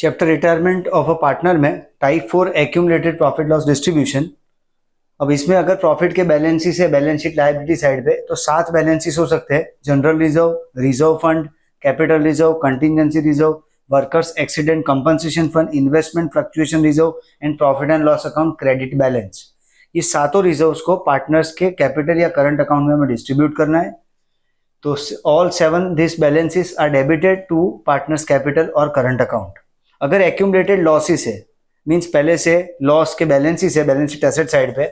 Chapter retirement of a partner में type 4 accumulated profit loss distribution. अब इसमें अगर प्रॉफिट के बैलेंसेस है बैलेंस शीट लायबिलिटी साइड पे तो 7 बैलेंसेस हो सकते हैं। General reserve, reserve fund, capital reserve, contingency reserve, workers accident compensation fund, investment fluctuation reserve and profit and loss account credit balance. ये सातों रिजर्व्स को पार्टनर्स के कैपिटल या करंट अकाउंट में हमें डिस्ट्रीब्यूट करना है। तो all 7 this balances are debited to partners capital और करंट अकाउंट। अगर एक्यूमुलेटेड लॉसेस है मींस पहले से लॉस के बैलेंसेस है बैलेंस शीट एसेट साइड पे,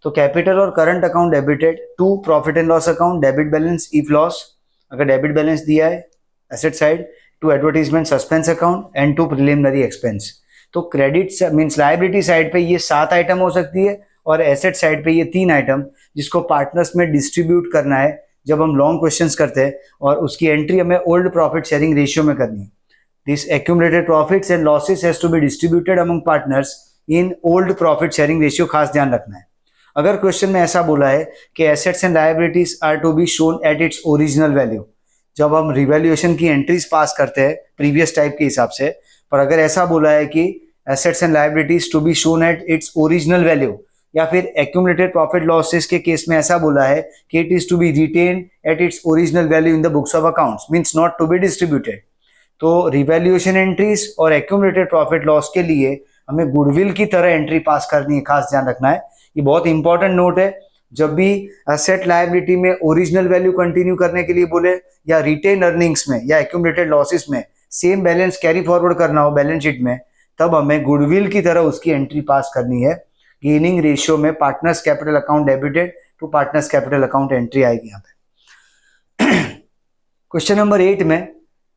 तो कैपिटल और current account debited to profit and loss account debit balance if loss, अगर डेबिट बैलेंस दिया है asset side, to advertisement suspense account and to preliminary expense. तो credit means liability side पे ये 7 item हो सकती है और एसेट साइड पे ये 3 आइटम जिसको पार्टनर्स में डिस्ट्रीब्यूट करना है जब हम लॉन्ग क्वेश्चंस करते हैं, और उसकी एंट्री हमें ओल्ड प्रॉफिट शेयरिंग रेशियो में करनी है। This accumulated profits and losses has to be distributed among partners in old profit sharing ratio, खास ध्यान रखना है। अगर क्वेश्चन में ऐसा बोला है कि assets and liabilities are to be shown at its original value, जब हम रिवैल्यूएशन की एंट्रीज पास करते हैं प्रीवियस टाइप के हिसाब से, पर अगर ऐसा बोला है कि assets and liabilities to be shown at its original value, या फिर एक्यूमुलेटेड प्रॉफिट लॉसेस के केस में ऐसा बोला है कि it is to be retain at its original value in the books of accounts means not to be distributed, तो revaluation entries और एक्यूमुलेटेड प्रॉफिट लॉस के लिए हमें गुडविल की तरह एंट्री पास करनी है, खास ध्यान रखना है। ये बहुत इंपॉर्टेंट नोट है। जब भी एसेट लायबिलिटी में ओरिजिनल वैल्यू कंटिन्यू करने के लिए बोले या रिटेन अर्निंग्स में या एक्यूमुलेटेड लॉसेस में सेम बैलेंस कैरी फॉरवर्ड करना हो बैलेंस शीट में, तब हमें गुडविल की तरह उसकी एंट्री पास करनी है। गेनिंग रेशियो में partners capital account debited to partners capital account entry आएगी यहाँ पे। क्वेश्चन नंबर 8 में,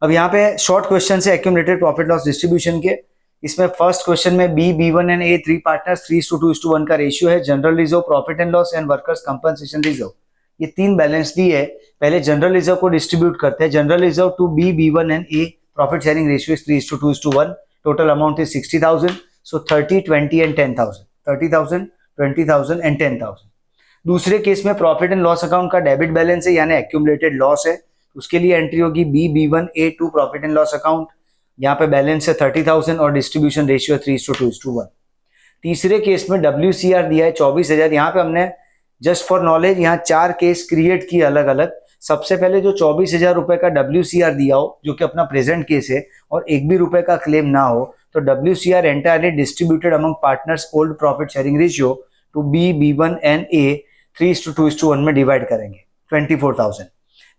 अब यहाँ पे शॉर्ट क्वेश्चन है एक्यूमुलेटेड प्रॉफिट लॉस डिस्ट्रीब्यूशन के। इसमें फर्स्ट क्वेश्चन में B, B1 and A 3 partners 3:2:1 का रेशियो है। General reserve, profit and loss and workers compensation reserve, ये 3 बैलेंस दी है। पहले जनरल रिजर्व को डिस्ट्रीब्यूट करते हैं। General reserve to B, B1 and A, profit sharing ratio is 3:2:1, total amount is 60,000, so 30, 20 and 10,000, 30,000, 20,000 and 10,000। दूसरे case में profit and loss account का debit balance है यानी एक्यूमुलेटेड लॉस है, उसके लिए एंट्री होगी B, B1, A 2 profit and loss account, यहाँ पे बैलेंस है 30,000 और डिस्ट्रीब्यूशन रेशियो 3:2:1। तीसरे केस में WCR दिया है 24,000। यहाँ पे हमने जस्ट फॉर नॉलेज यहाँ 4 केस क्रिएट किए अलग अलग। सबसे पहले जो 24,000 रुपए का WCR दिया हो जो कि अपना प्रेजेंट केस है और 1 भी रुपए का क्लेम ना हो, तो WCR entirely distributed among partners old profit sharing ratio to B, B1 and A 3:2:1 में डिवाइड करेंगे 24,000।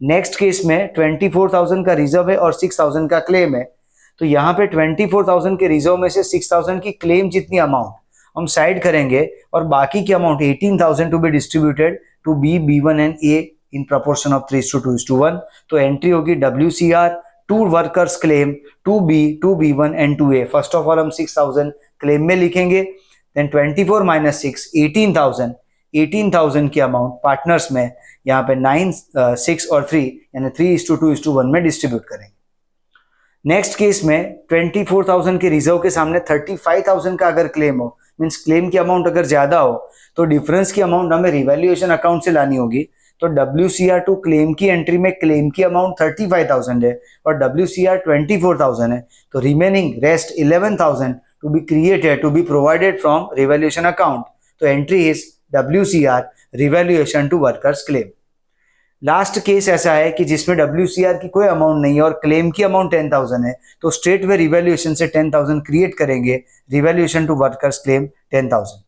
नेक्स्ट केस में 24,000 का रिजर्व है और 6,000 का क्लेम है, तो यहाँ पे 24,000 के रिजर्व में से 6,000 की क्लेम जितनी अमाउंट हम साइड करेंगे और बाकी की amount 18,000 to be distributed to B, B1 and A in proportion of 3:2:1। तो एंट्री होगी WCR to workers claim to B, to B1 and to A। First of all हम 6,000 क्लेम में लिखेंगे, देन 24 माइनस 6 18,000 की अमाउंट पार्टनर्स में यहाँ पे 9, 6 और 3 यानी 3:2:1 में डिस्ट्रीब्यूट करेंगे। नेक्स्ट केस में 24,000 के रिजर्व के सामने 35,000 का अगर क्लेम हो, मींस क्लेम की अमाउंट अगर ज्यादा हो, तो डिफरेंस की अमाउंट हमें रिवैल्यूएशन अकाउंट से लानी होगी। तो WCR टू क्लेम की एंट्री में क्लेम की अमाउंट 35,000 है और WCR 24,000 है, तो remaining rest 11,000 to be created to be provided from revaluation account. तो entry is WCR revaluation to workers claim. Last case ऐसा है कि जिसमें WCR की कोई अमाउंट नहीं है और क्लेम की अमाउंट 10,000 है, तो स्ट्रेट वे रिवैल्यूएशन से 10,000 क्रिएट करेंगे, रिवैल्यूएशन टू वर्कर्स क्लेम 10,000।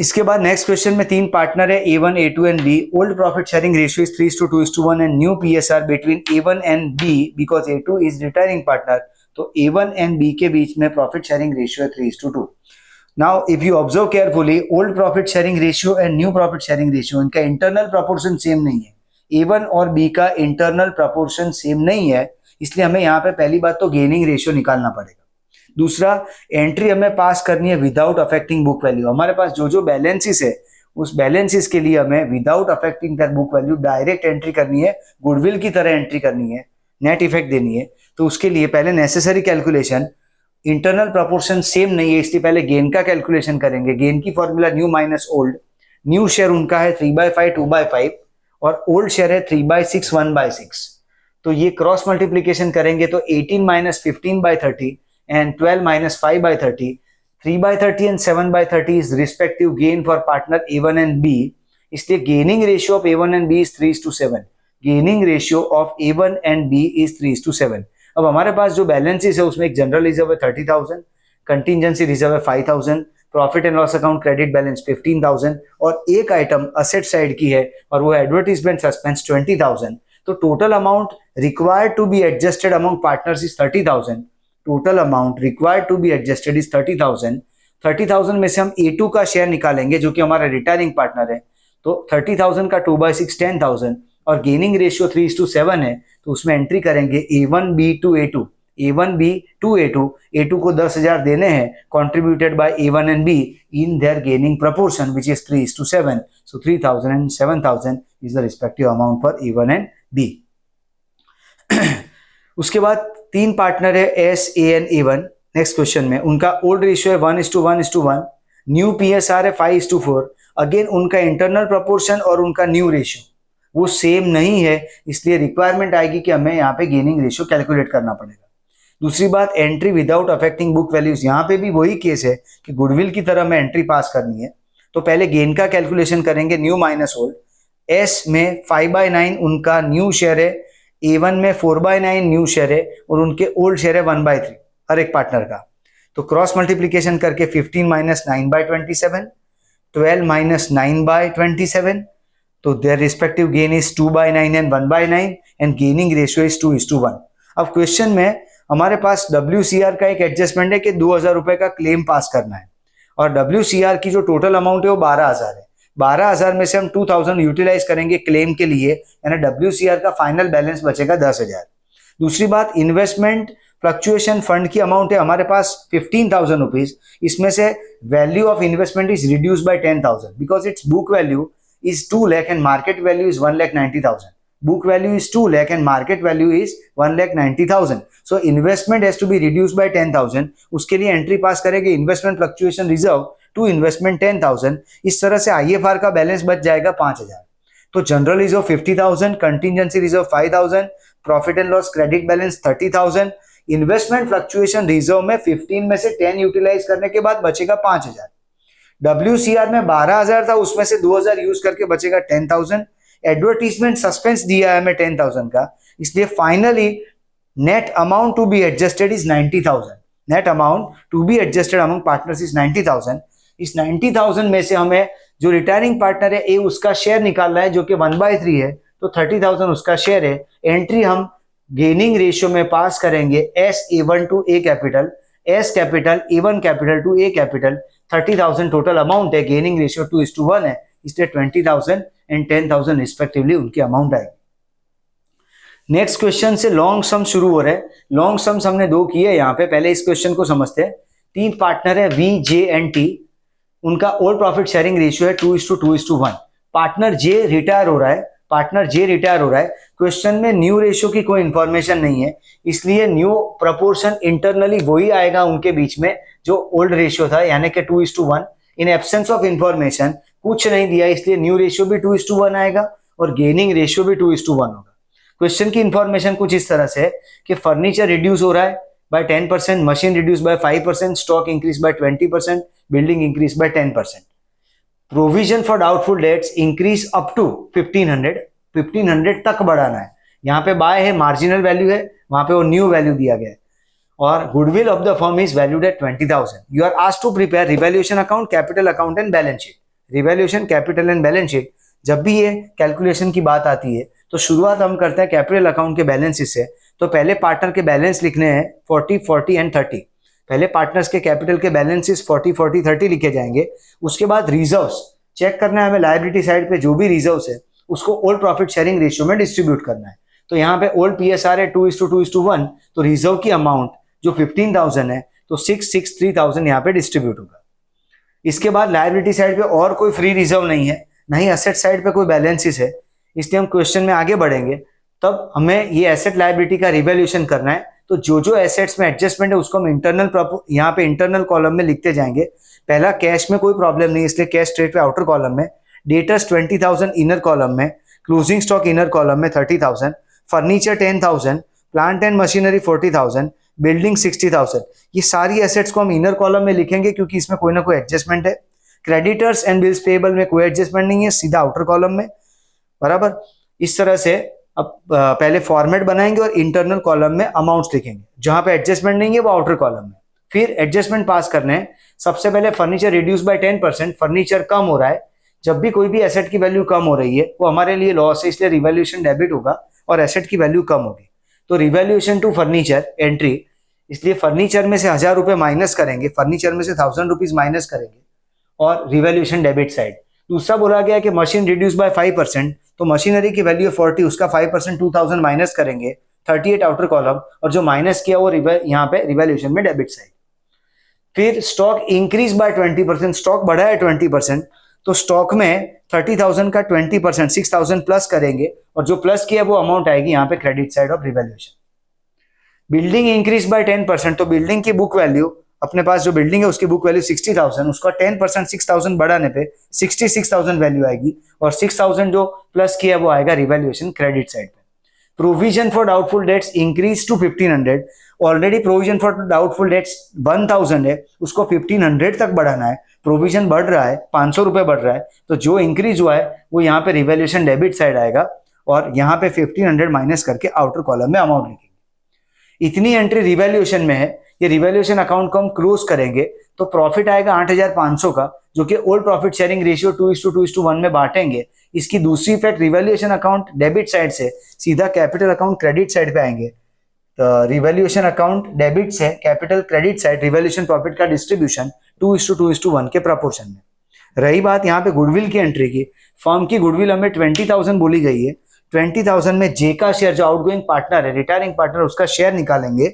इसके बाद नेक्स्ट क्वेश्चन में 3 पार्टनर है A1, A2 and B। Old profit sharing ratio is 3:2:1 and new PSR between A1 and B because A2 is retiring partner. तो A1 and B के बीच में profit sharing ratio है 3:2। Now, if you observe carefully, old profit sharing ratio and new profit sharing ratio, इनका internal proportion same नहीं है। A1 और B का internal proportion same नहीं है, इसलिए हमें यहाँ पे पहली बात तो गेनिंग रेशियो निकालना पड़ेगा। दूसरा, एंट्री हमें पास करनी है विदाउट अफेक्टिंग बुक वैल्यू। हमारे पास जो जो बैलेंसेस है उस बैलेंसेस के लिए हमें without affecting that book value direct entry करनी है, गुडविल की तरह एंट्री करनी है, नेट इफेक्ट देनी है। तो उसके लिए पहले necessary calculation, internal proportion same नहीं है इसलिए पहले गेन का कैलकुलेशन करेंगे। गेन की formula new minus old. New share उनका है 3/5 2/5 और ओल्ड शेयर है 3/6 1/6। तो ये क्रॉस मल्टीप्लीकेशन करेंगे तो 18 minus 15/30 and 12 minus 5/30, 3/30 and 7/30 is respective gain for partner A1 and B. इसलिए gaining ratio of A1 and B is 3:7. Gaining ratio of A1 and B is 3:7. अब हमारे पास जो बैलेंसेस है उसमें एक जनरल रिजर्व है 30,000, कंटिजेंसी रिजर्व है 5,000, profit and loss account credit balance 15,000 और एक आइटम असेट साइड की है और वो एडवर्टीजमेंट सस्पेंस 20,000. तो total amount required to be adjusted among partners is 30,000. Total amount required to be adjusted is 30,000. 30,000 में से हम A2 का शेयर निकालेंगे जो कि हमारा रिटायरिंग पार्टनर है. तो 30,000 का 2/6 10,000 और गेनिंग रेशियो 3:7 है. तो उसमें एंट्री करेंगे A1B to A2, A1B to A2. A2 को 10,000 देने हैं contributed by A1 and B in their gaining proportion which is 3:7. So 3,000 and 7,000 is the respective amount for A1 and B. उसके बाद 3 partner है S, A and A1. Next question में उनका old ratio है 1:1:1, new PSR है 5:4. Again उनका internal proportion और उनका न्यू रेशियो वो सेम नहीं है, इसलिए रिक्वायरमेंट आएगी कि हमें यहाँ पे गेनिंग रेशियो कैलकुलेट करना पड़ेगा. दूसरी बात, entry without affecting book values. यहाँ पे भी वही केस है कि गुडविल की तरह हमें एंट्री पास करनी है. तो पहले गेन का कैलकुलेशन करेंगे, न्यू माइनस ओल्ड. एस में 5/9 उनका न्यू शेयर है, A1 में 4/9 न्यू शेयर है और उनके ओल्ड शेयर है 1/3 हर एक पार्टनर का. तो क्रॉस मल्टीप्लीकेशन करके 15 माइनस 9/27, 12 माइनस 9/27. तो their respective gain is 2/9 and 1/9 and gaining ratio is 2:1. अब क्वेश्चन में हमारे पास WCR का एक एडजस्टमेंट है कि 2,000 रुपए का क्लेम पास करना है और WCR की जो टोटल अमाउंट है वो 12,000 है. 12,000 में से हम 2,000 यूटिलाइज करेंगे क्लेम के लिए, यानी WCR का फाइनल बैलेंस बचेगा 10,000. दूसरी बात, इन्वेस्टमेंट फ्लक्चुएशन फंड की अमाउंट है हमारे पास 15,000 रुपीज. इसमें से value of investment is reduce by 10,000 because it's book value is 2 lakh and market value is 1,90,000. Book value is 2 lakh and market value is 1,90,000. So investment has to be reduced by 10,000. उसके लिए entry pass करेंगे investment fluctuation reserve to investment 10,000. इस तरह से IFR का balance बच जाएगा 5,000. तो general reserve 50,000, contingency reserve 5,000, profit and loss credit balance 30,000. Investment fluctuation reserve में 15 में से 10 यूटिलाइज करने के बाद बचेगा 5,000. WCR में 12,000 था, उसमें से 2,000 यूज करके बचेगा 10,000. एडवर्टीजमेंट सस्पेंस दिया है हमें 10,000 का, इसलिए finally net amount to be adjusted is 90,000. Net amount to be adjusted among partners is 90,000. इस 90,000 में से हमें जो रिटायरिंग पार्टनर है A उसका शेयर निकालना है जो कि 1/3 है. तो 30,000 उसका शेयर है. एंट्री हम गेनिंग रेशियो में पास करेंगे S A1 to A capital, S capital A1 capital to A capital. 30,000 total amount है, गेनिंग रेशियो 2:1 है, इसलिए 20,000 एंड 10,000 रिस्पेक्टिवली उनकी अमाउंट आएगी. नेक्स्ट क्वेश्चन से लॉन्ग सम शुरू हो रहे हैं. लॉन्ग सम्स हमने 2 किए यहाँ पे. पहले इस क्वेश्चन को समझते हैं. 3 पार्टनर है V, J एंड T. उनका ओल्ड प्रॉफिट शेयरिंग रेशियो है 2:2:1. पार्टनर J रिटायर हो रहा है. क्वेश्चन में न्यू रेशियो की कोई इंफॉर्मेशन नहीं है, इसलिए न्यू प्रपोर्शन इंटरनली वही आएगा उनके बीच में जो ओल्ड रेशियो था, यानी कि 2:1. इन एब्सेंस ऑफ इंफॉर्मेशन कुछ नहीं दिया, इसलिए न्यू रेशियो भी 2:1 आएगा और गेनिंग रेशियो भी 2:1 होगा. क्वेश्चन की इंफॉर्मेशन कुछ इस तरह से है कि फर्नीचर रिड्यूस हो रहा है by 10%, machine reduce by 5%, stock increase by 20%, building increase by 10%. Provision for doubtful debts increase up to 1500 तक बढ़ाना है. यहाँ पे बाय है, मार्जिनल वैल्यू है, वहां पे वो न्यू वैल्यू दिया गया है. और goodwill of the firm is valued at 20,000. You are asked to prepare revaluation account, capital account and balance sheet. Revaluation, capital and balance sheet, जब भी ये कैलकुलेशन की बात आती है तो शुरुआत हम करते हैं कैपिटल अकाउंट के बैलेंस से. तो पहले पार्टनर के बैलेंस लिखने हैं 40, 40 एंड 30. पहले पार्टनर्स के कैपिटल के बैलेंसेस 40, 40, 30 लिखे जाएंगे. उसके बाद रिजर्व्स चेक करना है हमें. लायबिलिटी साइड पे जो भी रिजर्व्स है उसको ओल्ड प्रॉफिट शेयरिंग रेशियो में डिस्ट्रीब्यूट करना है. तो यहाँ पे ओल्ड PSR है 2:2:1. तो रिजर्व की अमाउंट जो 15,000 है तो 6,6,3,000 यहाँ पे डिस्ट्रीब्यूट होगा. इसके बाद लायबिलिटी साइड पे और कोई फ्री रिजर्व नहीं है, नहीं असेट साइड पे कोई बैलेंसेस है, इसलिए हम क्वेश्चन में आगे बढ़ेंगे. तब हमें ये एसेट लायबिलिटी का रिवैल्यूएशन करना है. तो जो एसेट्स में एडजस्टमेंट है उसको हम यहाँ पे इंटरनल कॉलम में लिखते जाएंगे. पहला कैश में कोई प्रॉब्लम नहीं, इसलिए कैश स्ट्रेट पे आउटर कॉलम में. डेटर्स 20,000 इनर कॉलम में, क्लोजिंग स्टॉक इनर कॉलम में 30,000, furniture 10,000, plant and machinery 40,000, building 60,000। ये सारी एसेट्स को हम इनर कॉलम में लिखेंगे क्योंकि इसमें कोई ना कोई एडजस्टमेंट है। क्रेडिटर्स एंड बिल्स पेएबल में कोई एडजस्टमेंट नहीं है, सीधा आउटर कॉलम में, बराबर। इस तरह से अब पहले फॉर्मेट बनाएंगे और इंटरनल कॉलम में अमाउंट्स लिखेंगे, जहां पे एडजस्टमेंट नहीं है वो आउटर कॉलम में। फिर एडजस्टमेंट पास करने हैं। सबसे पहले फर्नीचर रिड्यूस बाय 10%, फर्नीचर कम हो रहा है। जब भी कोई भी एसेट की वैल्यू कम हो रही है वो हमारे लिए लॉस है, इसलिए रिवैल्यूएशन डेबिट होगा और एसेट की वैल्यू कम होगी। तो रिवैल्यूएशन टू फर्नीचर एंट्री, इसलिए फर्नीचर में से 1,000 रुपए माइनस करेंगे, फर्नीचर में से 1,000 रुपीज माइनस करेंगे और रिवैल्यूएशन डेबिट साइड। दूसरा बोला गया कि मशीन रिड्यूस बाय 5%, तो मशीनरी की वैल्यू 40, उसका 5% 2,000 माइनस करेंगे, 38 आउटर कॉलम, और जो माइनस किया वो यहाँ पे रिवैल्यूएशन में डेबिट साइड। फिर स्टॉक इंक्रीज बाय 20%, स्टॉक बढ़ा है 20%, तो स्टॉक में 30,000 का 20% 6,000 प्लस करेंगे और जो प्लस किया वो अमाउंट आएगी यहाँ पे credit side of revaluation. Building increase by 10%, तो बिल्डिंग की बुक वैल्यू, अपने पास जो बिल्डिंग है उसकी बुक वैल्यू 60,000, उसका 10% 6,000 बढ़ाने पे 66,000 वैल्यू आएगी और 6,000 जो प्लस किया वो आएगा रिवैल्यूएशन क्रेडिट साइड पे। Provision for doubtful debts increase to 1,500, already provision for doubtful debts 1,000 है, उसको 1,500 तक बढ़ाना है। प्रोविजन बढ़ रहा है, 500 रुपए बढ़ रहा है, तो जो इंक्रीज हुआ है वो यहाँ पे रिवैल्यूएशन डेबिट साइड आएगा और यहाँ पे 1,500 माइनस करके आउटर कॉलम में अमाउंट लिखेंगे। इतनी एंट्री रिवैल्यूएशन में है, ये रिवैल्यूएशन अकाउंट को हम क्लोज करेंगे तो प्रॉफिट आएगा 8,500 का, जो कि ओल्ड प्रॉफिट शेयरिंग रेशियो 2:2:1 में बांटेंगे। इसकी दूसरी effect revaluation account debit side से सीधा कैपिटल अकाउंट क्रेडिट साइड पे आएंगे। तो रिवैल्यूएशन अकाउंट डेबिट से capital credit side, revaluation profit का डिस्ट्रीब्यूशन 2:2:1 के प्रपोर्शन में। रही बात यहाँ पे गुडविल की एंट्री की, फर्म की गुडविल हमें 20,000 बोली गई है। 20,000 में जे का शेयर, जो आउटगोइंग पार्टनर है, रिटायरिंग पार्टनर, उसका शेयर निकालेंगे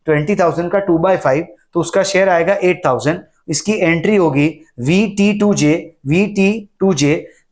20,000 का 2/5, तो उसका शेयर आएगा 8,000। इसकी एंट्री होगी VT2J,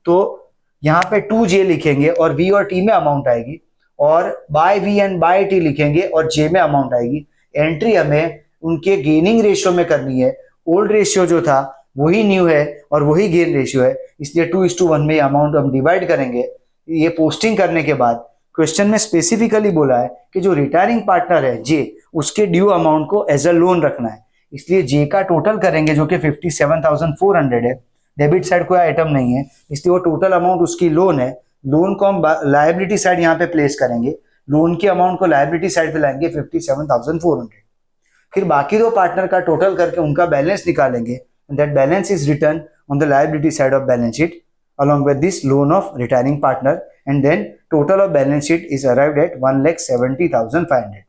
तो यहाँ पे 2J लिखेंगे और V और T में अमाउंट आएगी, और by V and by T लिखेंगे और J में अमाउंट आएगी। एंट्री हमें उनके गेनिंग रेशियो में करनी है। ओल्ड रेशियो जो था वही न्यू है और वही गेन रेशियो है, इसलिए 2:1 में अमाउंट हम डिवाइड करेंगे। ये पोस्टिंग करने के बाद क्वेश्चन में स्पेसिफिकली बोला है कि जो रिटायरिंग पार्टनर है जे, उसके ड्यू अमाउंट को एज अ लोन रखना है, इसलिए जे का टोटल करेंगे जो कि 57,400 है। डेबिट साइड कोई आइटम नहीं है, इसलिए वो टोटल अमाउंट उसकी लोन है। लोन को हम लायबिलिटी साइड यहाँ पे प्लेस करेंगे, लोन के अमाउंट को लायबिलिटी साइड पे लाएंगे 57,400। फिर बाकी दो पार्टनर का टोटल करके उनका बैलेंस निकालेंगे, that balance is return on the liability side of balance sheet along with this loan of retiring partner, and then total of balance sheet is arrived at 1,70,500।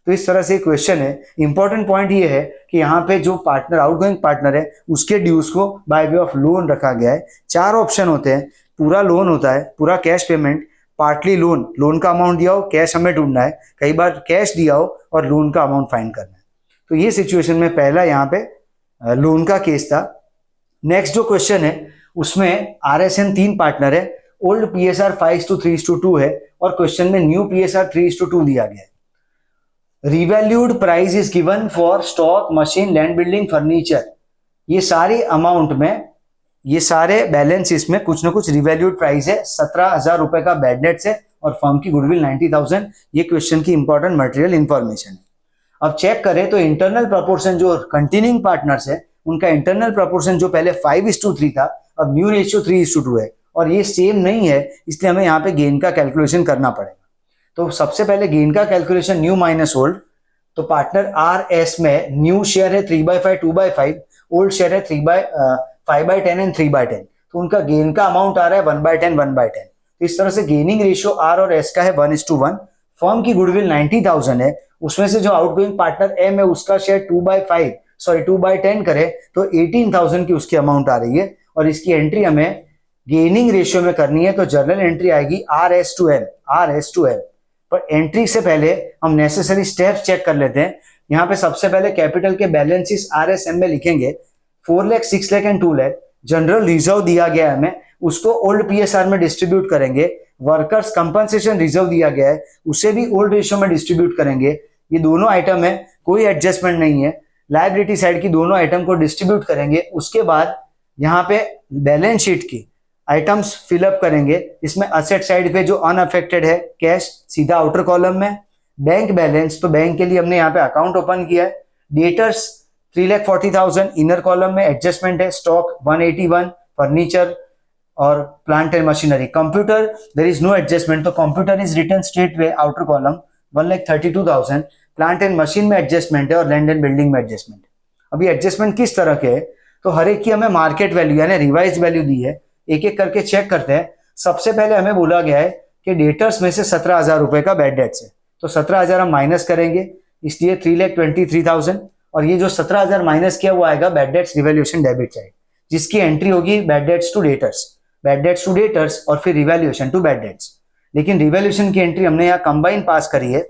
तो इस तरह से क्वेश्चन है। Important point ये है कि यहाँ पे जो पार्टनर, आउटगोइंग पार्टनर है, उसके ड्यूज को बाय वे ऑफ लोन रखा गया है। 4 ऑप्शन होते हैं, पूरा लोन होता है, पूरा cash payment, partly loan, loan का अमाउंट दिया हो, कैश हमें ढूंढना है, कई बार कैश दिया हो और लोन का अमाउंट फाइंड करना है। तो ये सिचुएशन में पहला यहाँ पे लोन का केस था। नेक्स्ट जो क्वेश्चन है उसमें RSN 3 पार्टनर है, ओल्ड PSR 5:3:2 है और क्वेश्चन में न्यू PSR 3:2 दिया गया है। Revalued price is given for stock, machine, land, building, furniture. ये सारे अमाउंट में, ये सारे बैलेंसेस में कुछ ना कुछ रिवैल्यूड प्राइस है। 17,000 रुपए का बैड डेट्स है और फर्म की गुडविल 90,000। ये क्वेश्चन की इंपॉर्टेंट मटेरियल इंफॉर्मेशन है। अब चेक करें तो इंटरनल प्रपोर्शन जो कंटिन्यूइंग पार्टनर्स है, उनका इंटरनल प्रपोर्शन जो पहले 5:3 था, अब न्यू रेशियो 3:2 है और ये सेम नहीं है, इसलिए हमें यहाँ पे गेन का कैलकुलेशन करना पड़ेगा। तो सबसे पहले गेन का कैलकुलेशन न्यू माइनस ओल्ड। तो पार्टनर RS में न्यू शेयर है 3/5 2/5, ओल्ड शेयर है 5/10 एंड 3/10, तो उनका गेन का अमाउंट आ रहा है 1/10 1/10। तो इस तरह से गेनिंग रेशियो R और S का है 1:1। फर्म की गुडविल 90,000 है, उसमें से जो आउटगोइंग पार्टनर M है उसका शेयर 2/10 करे तो 18,000 की उसकी अमाउंट आ रही है और इसकी एंट्री हमें गेनिंग रेशियो में करनी है। तो जर्नल एंट्री आएगी RS2M। पर एंट्री से पहले हम नेसेसरी स्टेप्स चेक कर लेते हैं। यहाँ पे सबसे पहले कैपिटल के बैलेंसेस RSM में लिखेंगे 4 lakh, 6 lakh and 2 lakh. General reserve दिया गया है हमें, उसको ओल्ड PSR में डिस्ट्रीब्यूट करेंगे। वर्कर्स कंपनसेशन रिजर्व दिया गया है, उसे भी ओल्ड रेशियो में डिस्ट्रीब्यूट करेंगे। ये दोनों आइटम है, कोई एडजस्टमेंट नहीं है। लायबिलिटी साइड की दोनों आइटम को डिस्ट्रीब्यूट करेंगे। उसके बाद यहाँ पे बैलेंस शीट की आइटम्स फिलअप करेंगे। इसमें असेट साइड पे जो अनअफेक्टेड है कैश सीधा आउटर कॉलम में। बैंक बैलेंस, तो बैंक के लिए हमने यहाँ पे अकाउंट ओपन किया है। डेटर्स 3,40,000 इनर कॉलम में एडजस्टमेंट है। स्टॉक 181, फर्नीचर और plant and machinery. Computer there is no adjustment, तो computer is written straight way outer column 1,32,000। Plant and machine में एडजस्टमेंट है और लैंड एंड बिल्डिंग में एडजस्टमेंट। अभी एडजस्टमेंट किस तरह के है, तो हर एक की हमें मार्केट वैल्यू यानी रिवाइज वैल्यू दी है। एक एक करके चेक करते हैं। सबसे पहले हमें बोला गया है कि डेटर्स में से 17,000 रुपए का बैड डेट्स है, तो 17,000 हम माइनस करेंगे, इसलिए 3,23,000। और ये जो 17,000 माइनस किया वो आएगा bad debts revaluation debit side, जिसकी एंट्री होगी bad debts to debtors, bad debts to debtors और फिर रिवैल्यूएशन टू बैड डेट्स। लेकिन रिवैल्यूएशन की एंट्री हमने यहाँ कंबाइन पास करी है,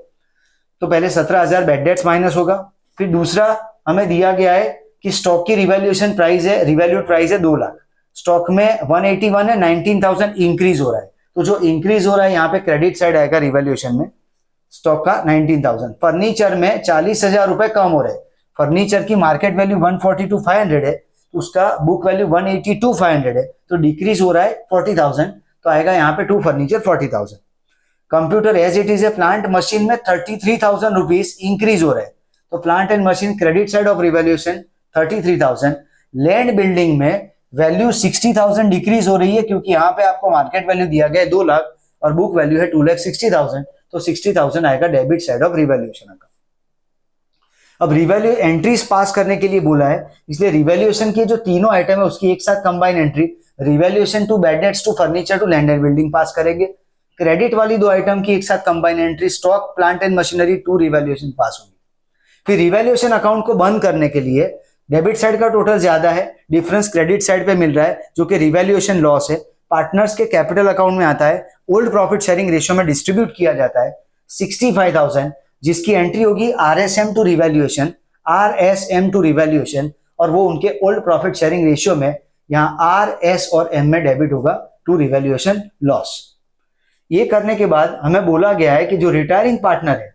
तो पहले 17,000 बैड डेट्स माइनस होगा। फिर दूसरा हमें दिया गया है कि स्टॉक की रिवैल्यूएशन प्राइस है, रिवैल्यूड प्राइस है 2 लाख। स्टॉक में 181 है, 19,000 इंक्रीज हो रहा है, तो जो इंक्रीज हो रहा है यहाँ पे क्रेडिट साइड आएगा रिवैल्यूएशन में स्टॉक का 19,000। फर्नीचर में 40,000 रुपए कम हो रहे हैं। फर्नीचर की मार्केट वैल्यू 142,500 है, तो उसका बुक वैल्यू 182,500 है, तो डिक्रीज हो रहा है 40,000, तो आएगा यहाँ पे to furniture 40,000। Computer as it is है, प्लांट मशीन में 33,000 रुपीज इंक्रीज हो रहा है, तो plant and machine credit side of revaluation 33,000। Land building में वैल्यू 60,000 डिक्रीज हो रही है, क्योंकि यहाँ पे आपको मार्केट वैल्यू दिया गया है 2 लाख और बुक वैल्यू है 2,60,000, तो 60,000 आएगा डेबिट साइड ऑफ रिवैल्यूएशन का। अब रिवैल्यू एंट्रीज पास करने के लिए बोला है, इसलिए रिवैल्यूएशन की जो तीनों आइटम है उसकी एक साथ combine entry, revaluation to bad debts to furniture to land and building पास करेंगे। क्रेडिट वाली 2 आइटम की एक साथ combine entry, stock plant and machinery to revaluation पास होगी। फिर रिवैल्यूएशन अकाउंट को बंद करने के लिए डेबिट साइड का टोटल ज्यादा है, डिफरेंस क्रेडिट साइड पे मिल रहा है जो कि रिवैल्यूएशन लॉस है। पार्टनर्स के कैपिटल अकाउंट में आता है, ओल्ड प्रॉफिट शेयरिंग रेशियो में डिस्ट्रीब्यूट किया जाता है 65,000, जिसकी एंट्री होगी RSM to revaluation, RSM to revaluation, और वो उनके ओल्ड प्रॉफिट शेयरिंग रेशियो में यहाँ आर एस और एम में डेबिट होगा टू रिवैल्यूएशन लॉस। ये करने के बाद हमें बोला गया है कि जो रिटायरिंग पार्टनर है,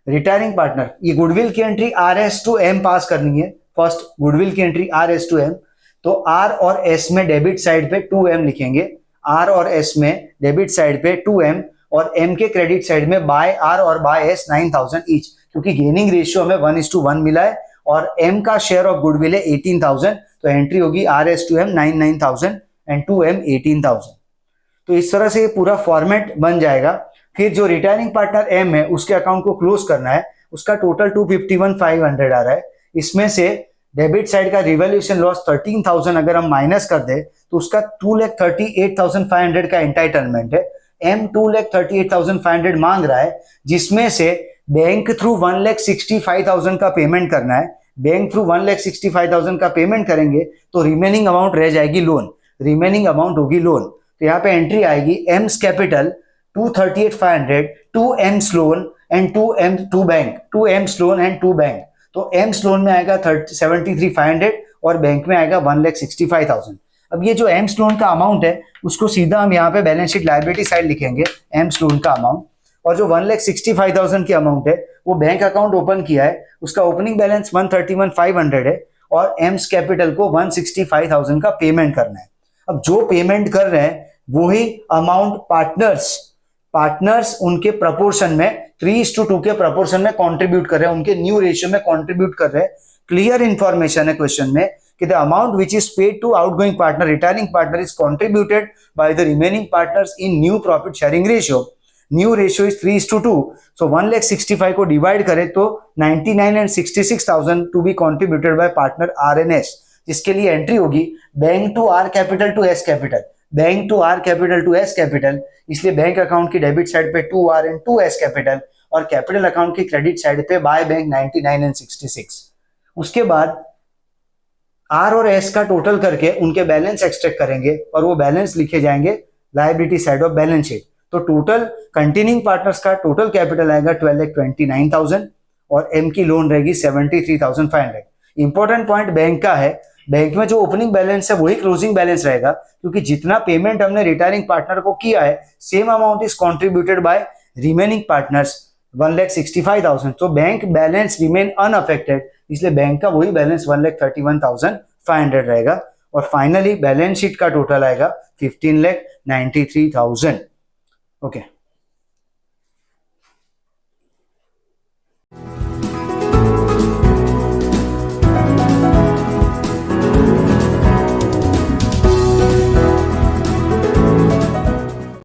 रिटायरिंग पार्टनर, ये गुडविल की entry R S to M पास करनी है। फर्स्ट गुडविल की entry R S to M, तो आर और एस में डेबिट साइड पे 2m लिखेंगे, आर और एस में डेबिट साइड पे 2m और m के क्रेडिट साइड में बाय आर और बाय एस 9,000 ईच, क्योंकि गेनिंग रेशियो हमें 1:1 मिला है और m का शेयर ऑफ गुडविल है 18,000, तो एंट्री होगी R S to M 9,900 and 2m 18,000। तो इस तरह से ये पूरा फॉर्मेट बन जाएगा। फिर जो रिटायरिंग पार्टनर m है उसके अकाउंट को क्लोज करना है, उसका टोटल 251,500 आ रहा है। इसमें से डेबिट साइड का रिवैल्यूएशन लॉस 13,000 अगर हम माइनस कर दे तो उसका 2,38,500 का एंटाइटलमेंट है। m 2,38,500 मांग रहा है, जिसमें से बैंक थ्रू 1,65,000 का पेमेंट करना है। बैंक थ्रू 1,65,000 का पेमेंट करेंगे तो रिमेनिंग अमाउंट रह जाएगी लोन, रिमेनिंग अमाउंट होगी लोन। तो यहाँ पे एंट्री आएगी AIIMS capital 238,500, 2 AIIMS loan and 2 bank, 2 AIIMS loan and 2 bank. तो एम्स लोन में आएगा 73,500 और बैंक में आएगा 1,65,000। अब ये जो एम्स लोन का अमाउंट है उसको सीधा हम यहाँ पे बैलेंस शीट लायबिलिटी साइड लिखेंगे, एम्स लोन का अमाउंट। और जो 1,65,000 की अमाउंट है वो बैंक अकाउंट ओपन किया है, उसका ओपनिंग बैलेंस 131,500 है और एम्स कैपिटल को 165,000 का पेमेंट करना है। अब जो पेमेंट कर रहे हैं वही अमाउंट पार्टनर्स उनके प्रपोर्शन में 3:2 के प्रपोर्शन में कंट्रीब्यूट कर रहे हैं, उनके न्यू रेशियो में कंट्रीब्यूट कर रहे हैं। क्लियर इंफॉर्मेशन है क्वेश्चन में कि the amount which is paid to outgoing partner, retiring partner is contributed by the remaining partners in new profit sharing ratio. New ratio is 3:2, so 1,65,000 को divide करें तो 99 and 66,000 to be contributed by partner RNS, जिसके लिए entry होगी bank to R capital to S capital, bank to R capital to S capital. इसलिए bank account की debit side पे 2R and 2S capital और capital account की credit side पे by bank 99 and 66। उसके बाद आर और एस का टोटल करके उनके बैलेंस एक्सट्रैक्ट करेंगे और वो बैलेंस लिखे जाएंगे liability side of balance sheet. तो टोटल कंटिन्यूइंग पार्टनर्स का टोटल कैपिटल आएगा 12,29,000 और एम की लोन रहेगी 73,500। इंपॉर्टेंट पॉइंट बैंक का है, बैंक में जो ओपनिंग बैलेंस है वही क्लोजिंग बैलेंस रहेगा, क्योंकि जितना पेमेंट हमने रिटायरिंग पार्टनर को किया है same amount is contributed bye remaining partners 1,65,000। तो बैंक बैलेंस रिमेन अनअफेक्टेड, इसलिए बैंक का वही बैलेंस 1,31,500 रहेगा और फाइनली बैलेंस शीट का टोटल आएगा 15,93,000। ओके।